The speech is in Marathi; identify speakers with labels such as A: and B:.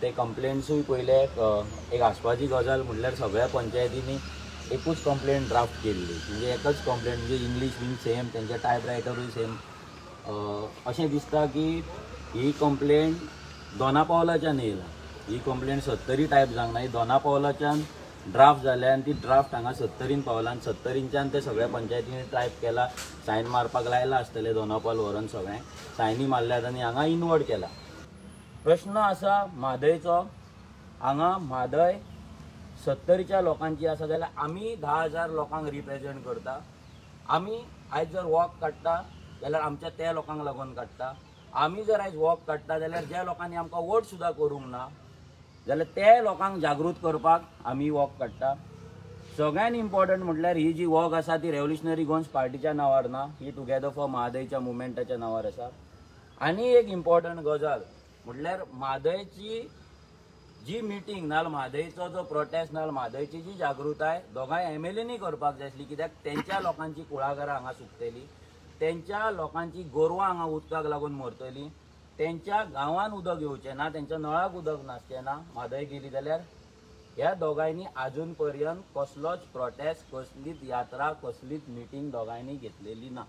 A: ते कंप्लेंट्सूय पयले एक आसपाची गजाल म्हटल्यार सगळ्या पंचायतींनी एकूच कंप्लेंट ड्राफ्ट केल्ली, म्हणजे एकच कंप्लेंट, म्हणजे इंग्लीश बीन सेम, तेंचे टायप रायटरूय सेम. अशें दिसता की ही कंप्लेंट दोना पावलाच्यान येयला. ही कंप्लेंट 70 टायप जावंक ना, ही दोना पावलाच्यान ड्राफ्ट जाल्या आनी ती ड्राफ्ट हांगा 70 पावला आनी 70च्यान ते सगळ्या पंचायतींनी टायप केला. सायन मारपाक लायला आसतले दोनापावल व्हरून सगळें सायनी मारल्यात आनी हांगा इनवर्ट केला. प्रश्न आसा म्हादयचो. हांगा म्हादय 70च्या लोकांची आसा जाल्यार आमी 10,000 लोकांक रिप्रेझेंट करता. आमी आयज जर वॉक काडटा जाल्यार आमच्या त्या लोकांक लागून काडटा. आमी जर आयज वॉक काडटा जाल्यार ज्या लोकांनी आमकां वोट सुद्दां करूंक ना जाल्यार त्या लोकांक जागृत करपाक आमी वॉक काडटा. सगळ्यान इम्पॉर्टंट म्हटल्यार ही जी वॉक आसा ती रेव्होल्युशनरी गोंस पार्टीच्या नांवार ना, ही टुगेदर फॉर म्हादयच्या मुवमेंटाच्या नांवार आसा. आनी एक इम्पॉर्टंट गजाल म्हटल्यार म्हादयची जी मिटींग नाजाल्यार म्हादयचो जो प्रोटेस्ट नाजाल्यार म्हादयची जी जागृताय दोगांय MLAंनी करपाक जाय आसली, कित्याक तेंच्या लोकांची कुळागरां हांगा सुकतली, तेंच्या लोकांची गोरवां हांगा उदकाक लागून मरतली, तेंच्या गांवांत उदक येवचें ना, तेंच्या नळाक उदक नासचें ना म्हादय गेली जाल्यार. ह्या दोगांयनी आजून पर्यंत कसलोच प्रोटेस्ट, कसलीच यात्रा, कसलीच मिटींग दोगांयनी घेतलेली ना.